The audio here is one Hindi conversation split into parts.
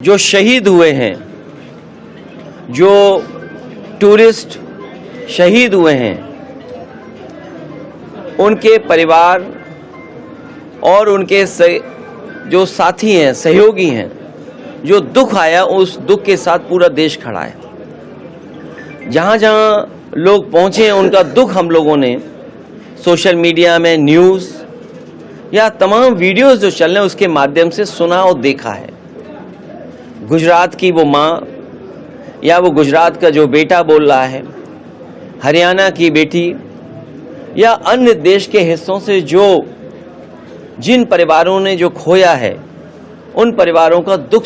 जो शहीद हुए हैं, जो टूरिस्ट शहीद हुए हैं, उनके परिवार और उनके जो साथी हैं, सहयोगी हैं, जो दुख आया उस दुख के साथ पूरा देश खड़ा है। जहाँ जहाँ लोग पहुँचे हैं उनका दुख हम लोगों ने सोशल मीडिया में, न्यूज़ या तमाम वीडियोस जो चल रहे हैं उसके माध्यम से सुना और देखा है। गुजरात की वो माँ या वो गुजरात का जो बेटा बोल रहा है, हरियाणा की बेटी या अन्य देश के हिस्सों से जिन परिवारों ने जो खोया है, उन परिवारों का दुख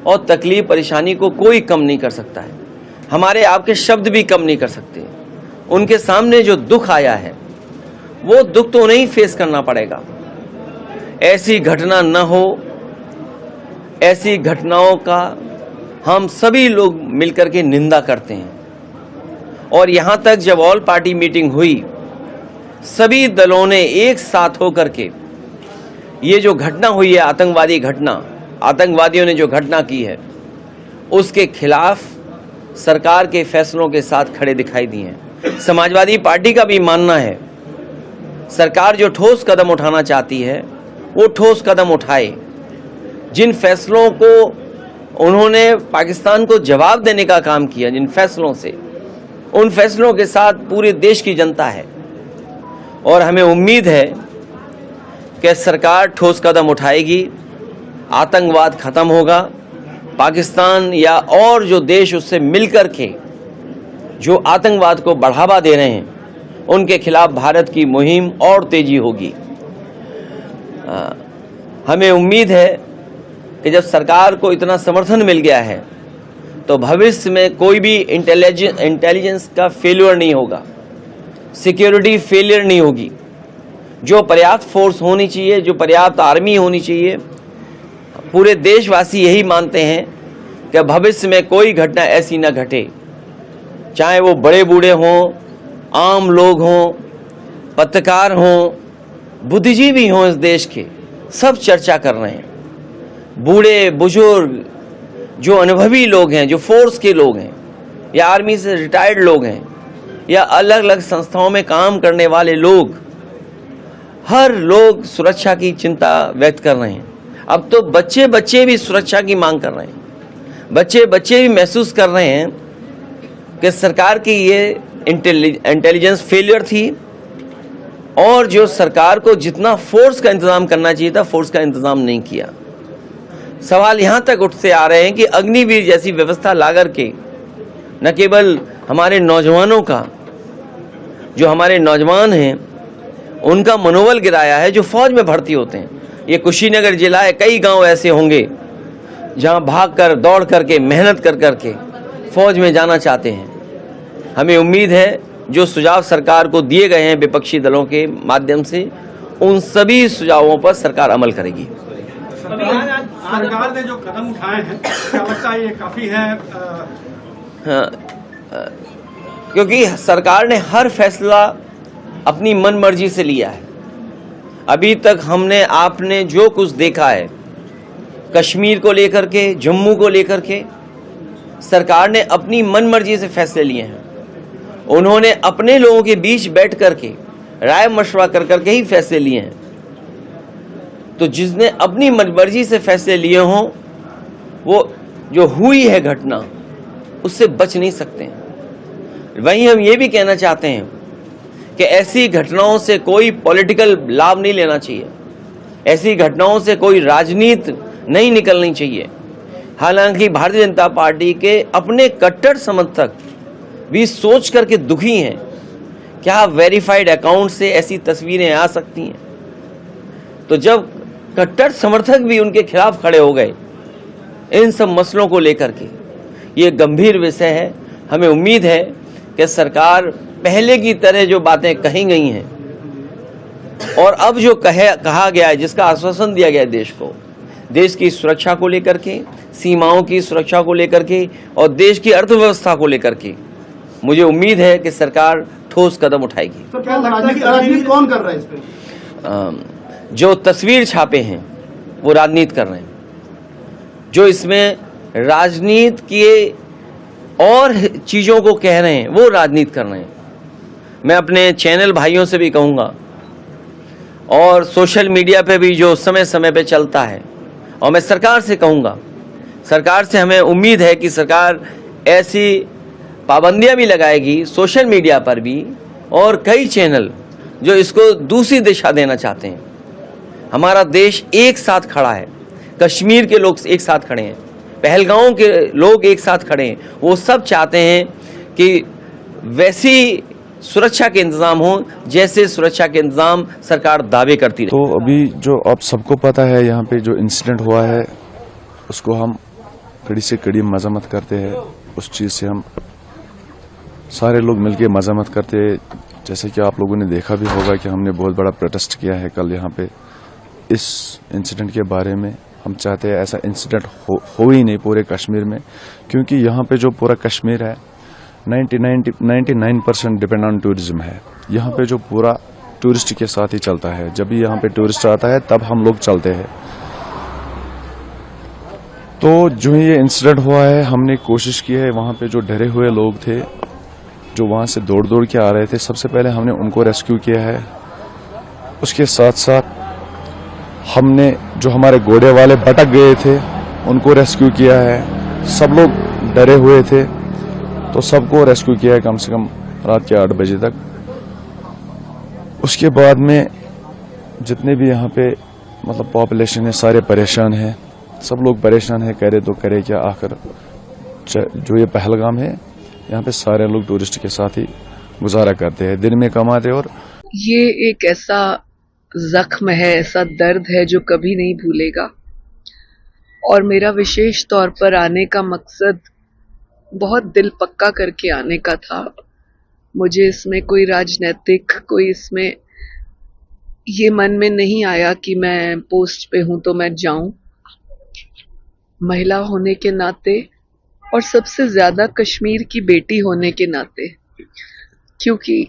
और तकलीफ परेशानी को कोई कम नहीं कर सकता है। हमारे आपके शब्द भी कम नहीं कर सकते। उनके सामने जो दुख आया है वो दुख तो उन्हें ही फेस करना पड़ेगा। ऐसी घटना न हो, ऐसी घटनाओं का हम सभी लोग मिलकर के निंदा करते हैं। और यहाँ तक जब ऑल पार्टी मीटिंग हुई, सभी दलों ने एक साथ होकर के ये जो घटना हुई है, आतंकवादी घटना, आतंकवादियों ने जो घटना की है, उसके खिलाफ सरकार के फैसलों के साथ खड़े दिखाई दिए हैं। समाजवादी पार्टी का भी मानना है सरकार जो ठोस कदम उठाना चाहती है वो ठोस कदम उठाए। जिन फैसलों को उन्होंने पाकिस्तान को जवाब देने का काम किया, जिन फैसलों से, उन फैसलों के साथ पूरे देश की जनता है और हमें उम्मीद है कि सरकार ठोस कदम उठाएगी, आतंकवाद खत्म होगा, पाकिस्तान या और जो देश उससे मिलकर के जो आतंकवाद को बढ़ावा दे रहे हैं उनके खिलाफ भारत की मुहिम और तेजी होगी। हमें उम्मीद है कि जब सरकार को इतना समर्थन मिल गया है तो भविष्य में कोई भी इंटेलिजेंस का फेलियर नहीं होगा, सिक्योरिटी फेलियर नहीं होगी। जो पर्याप्त फोर्स होनी चाहिए, जो पर्याप्त आर्मी होनी चाहिए, पूरे देशवासी यही मानते हैं कि भविष्य में कोई घटना ऐसी न घटे, चाहे वो बड़े बूढ़े हों, आम लोग हों, पत्रकार हों, बुद्धिजीवी हों, इस देश के सब चर्चा कर रहे हैं। बूढ़े बुजुर्ग, जो अनुभवी लोग हैं, जो फोर्स के लोग हैं या आर्मी से रिटायर्ड लोग हैं या अलग अलग संस्थाओं में काम करने वाले लोग, हर लोग सुरक्षा की चिंता व्यक्त कर रहे हैं। अब तो बच्चे भी सुरक्षा की मांग कर रहे हैं। बच्चे भी महसूस कर रहे हैं कि सरकार की ये इंटेलिजेंस फेलियर थी और जो सरकार को जितना फोर्स का इंतज़ाम करना चाहिए था, फोर्स का इंतज़ाम नहीं किया। सवाल यहाँ तक उठते आ रहे हैं कि अग्निवीर जैसी व्यवस्था ला करके न केवल हमारे नौजवानों का, जो हमारे नौजवान हैं उनका मनोबल गिराया है, जो फौज में भर्ती होते हैं। ये कुशीनगर जिला है, कई गांव ऐसे होंगे जहां भागकर, दौड़ करके, मेहनत कर करके फौज में जाना चाहते हैं। हमें उम्मीद है जो सुझाव सरकार को दिए गए हैं विपक्षी दलों के माध्यम से, उन सभी सुझावों पर सरकार अमल करेगी। सरकार ने जो कदम उठाए हैं, क्या लगता है ये काफी है? क्योंकि सरकार ने हर फैसला अपनी मन मर्जी से लिया है। अभी तक आपने जो कुछ देखा है, कश्मीर को लेकर के, जम्मू को लेकर के, सरकार ने अपनी मन मर्जी से फैसले लिए हैं। उन्होंने अपने लोगों के बीच बैठ करके राय मशवरा कर करके ही फैसले लिए हैं। तो जिसने अपनी मर्जी से फैसले लिए हों, वो जो हुई है घटना, उससे बच नहीं सकते हैं। वहीं हम ये भी कहना चाहते हैं कि ऐसी घटनाओं से कोई पॉलिटिकल लाभ नहीं लेना चाहिए, ऐसी घटनाओं से कोई राजनीति नहीं निकलनी चाहिए। हालांकि भारतीय जनता पार्टी के अपने कट्टर समर्थक भी सोच करके दुखी हैं, क्या वेरीफाइड अकाउंट से ऐसी तस्वीरें आ सकती हैं? तो जब कट्टर समर्थक भी उनके खिलाफ खड़े हो गए इन सब मसलों को लेकर के, ये गंभीर विषय है। हमें उम्मीद है कि सरकार पहले की तरह जो बातें कही गई हैं और अब जो कहा गया है, जिसका आश्वासन दिया गया है देश को, देश की सुरक्षा को लेकर के, सीमाओं की सुरक्षा को लेकर के और देश की अर्थव्यवस्था को लेकर के, मुझे उम्मीद है कि सरकार ठोस कदम उठाएगी। तो क्या लगता है कि राजनीति कौन कर रहा है इस पे? जो तस्वीर छापे हैं वो राजनीति कर रहे हैं। जो इसमें राजनीति के और चीज़ों को कह रहे हैं वो राजनीति कर रहे हैं। मैं अपने चैनल भाइयों से भी कहूँगा और सोशल मीडिया पे भी जो समय समय पे चलता है, और मैं सरकार से कहूँगा, सरकार से हमें उम्मीद है कि सरकार ऐसी पाबंदियां भी लगाएगी सोशल मीडिया पर भी, और कई चैनल जो इसको दूसरी दिशा देना चाहते हैं। हमारा देश एक साथ खड़ा है, कश्मीर के लोग एक साथ खड़े हैं, पहलगांव के लोग एक साथ खड़े हैं। वो सब चाहते हैं कि वैसी सुरक्षा के इंतजाम हो जैसे सुरक्षा के इंतजाम सरकार दावे करती है। तो अभी जो आप सबको पता है, यहाँ पे जो इंसिडेंट हुआ है उसको हम कड़ी से कड़ी मजम्मत करते हैं। उस चीज़ से हम सारे लोग मिलके मजम्मत करते हैं। जैसे कि आप लोगों ने देखा भी होगा कि हमने बहुत बड़ा प्रोटेस्ट किया है कल यहाँ पे इस इंसिडेंट के बारे में। हम चाहते हैं ऐसा इंसिडेंट हो ही नहीं पूरे कश्मीर में, क्योंकि यहाँ पे जो पूरा कश्मीर है 99% डिपेंड ऑन टूरिज्म है। यहाँ पे जो पूरा टूरिस्ट के साथ ही चलता है। जब भी यहाँ पे टूरिस्ट आता है तब हम लोग चलते हैं। तो जो ये इंसिडेंट हुआ है, हमने कोशिश की है, वहाँ पे जो डरे हुए लोग थे जो वहाँ से दौड़ दौड़ के आ रहे थे, सबसे पहले हमने उनको रेस्क्यू किया है। उसके साथ साथ हमने जो हमारे घोड़े वाले भटक गए थे उनको रेस्क्यू किया है। सब लोग डरे हुए थे तो सबको रेस्क्यू किया है कम से कम रात के 8 बजे तक। उसके बाद में जितने भी यहाँ पे मतलब पॉपुलेशन है सारे परेशान हैं। सब लोग परेशान है, करे तो करे क्या। आखिर जो ये पहलगाम है यहाँ पे सारे लोग टूरिस्ट के साथ ही गुजारा करते हैं, दिन में कमाते। और ये एक ऐसा जख्म है, ऐसा दर्द है जो कभी नहीं भूलेगा। और मेरा विशेष तौर पर आने का मकसद बहुत दिल पक्का करके आने का था। मुझे इसमें कोई राजनीतिक, कोई इसमें ये मन में नहीं आया कि मैं पोस्ट पे हूं तो मैं जाऊं। महिला होने के नाते और सबसे ज्यादा कश्मीर की बेटी होने के नाते, क्योंकि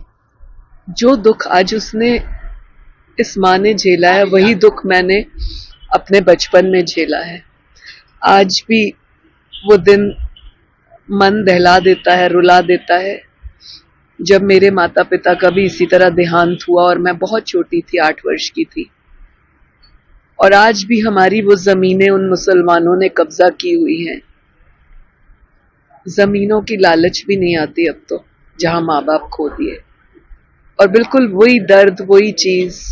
जो दुख आज उसने इस माँ ने झेला है वही दुख मैंने अपने बचपन में झेला है। आज भी वो दिन मन दहला देता है, रुला देता है, जब मेरे माता पिता का भी इसी तरह देहांत हुआ और मैं बहुत छोटी थी, 8 वर्ष की थी। और आज भी हमारी वो जमीनें उन मुसलमानों ने कब्जा की हुई हैं। जमीनों की लालच भी नहीं आती अब तो, जहां माँ बाप खो दिए। और बिल्कुल वही दर्द, वही चीज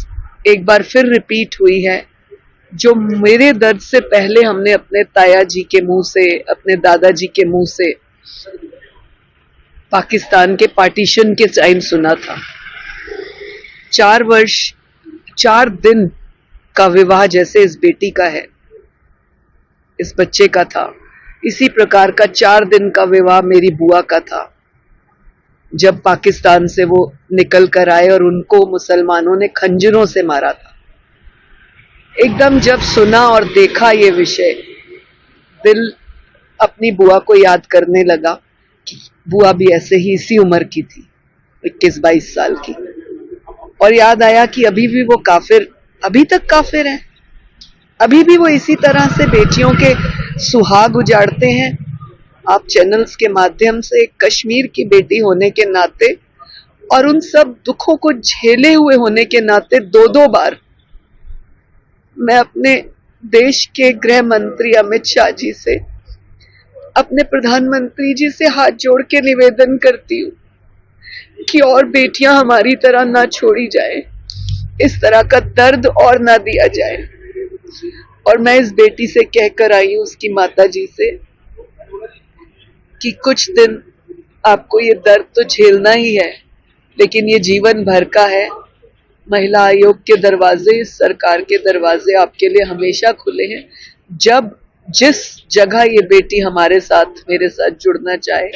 एक बार फिर रिपीट हुई है जो मेरे दर्द से पहले हमने अपने ताया जी के मुंह से, अपने दादाजी के मुंह से पाकिस्तान के पार्टीशन के टाइम सुना था। 4 वर्ष 4 दिन का विवाह जैसे इस बेटी का है, इस बच्चे का था, इसी प्रकार का 4 दिन का विवाह मेरी बुआ का था। जब पाकिस्तान से वो निकल कर आए और उनको मुसलमानों ने खंजरों से मारा था। एकदम जब सुना और देखा ये विषय, दिल अपनी बुआ को याद करने लगा कि बुआ भी ऐसे ही इसी उम्र की थी, 21-22 साल की। और याद आया कि अभी भी वो काफिर, अभी तक काफिर हैं, अभी भी वो इसी तरह से बेटियों के सुहाग उजाड़ते हैं। आप चैनल्स के माध्यम से कश्मीर की बेटी होने के नाते और उन सब दुखों को झेले हुए होने के नाते 2-2 बार मैं अपने देश के गृह मंत्री अमित शाह जी से, अपने प्रधानमंत्री जी से हाथ जोड़ के निवेदन करती हूँ कि और बेटियां हमारी तरह ना छोड़ी जाए, इस तरह का दर्द और ना दिया जाए। और मैं इस बेटी से कहकर आई हूँ, उसकी माता जी से, कि कुछ दिन आपको ये दर्द तो झेलना ही है, लेकिन ये जीवन भर का है। महिला आयोग के दरवाजे, इस सरकार के दरवाजे आपके लिए हमेशा खुले हैं। जब जिस जगह ये बेटी हमारे साथ, मेरे साथ जुड़ना चाहे,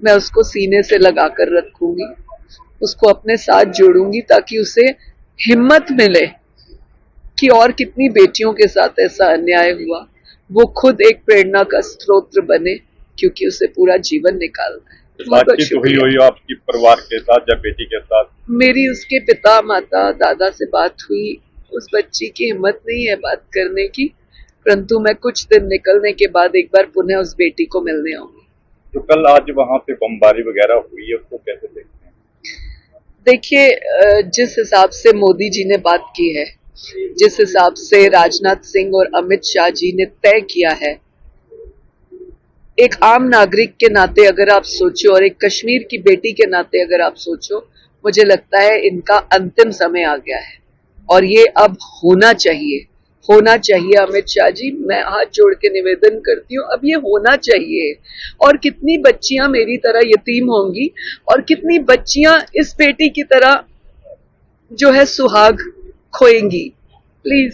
मैं उसको सीने से लगा कर रखूंगी, उसको अपने साथ जोड़ूंगी, ताकि उसे हिम्मत मिले कि और कितनी बेटियों के साथ ऐसा अन्याय हुआ, वो खुद एक प्रेरणा का स्रोत बने, क्योंकि उसे पूरा जीवन निकालना है। बातचीत हुई आपकी परिवार के साथ या बेटी के साथ? मेरी उसके पिता, माता, दादा से बात हुई। उस बच्ची की हिम्मत नहीं है बात करने की। परंतु मैं कुछ दिन निकलने के बाद एक बार पुनः उस बेटी को मिलने आऊंगी। जो कल आज वहां पे बमबारी वगैरह हुई है उसको कैसे देखते हैं? देखिए, जिस हिसाब से मोदी जी ने बात की है, जिस हिसाब से राजनाथ सिंह और अमित शाह जी ने तय किया है, एक आम नागरिक के नाते अगर आप सोचो और एक कश्मीर की बेटी के नाते अगर आप सोचो, मुझे लगता है इनका अंतिम समय आ गया है और ये अब होना चाहिए अमित शाह जी। मैं हाथ जोड़ के निवेदन करती हूँ, अब ये होना चाहिए। और कितनी बच्चियां मेरी तरह यतीम होंगी और कितनी बच्चियां इस बेटी की तरह जो है सुहाग खोएंगी। प्लीज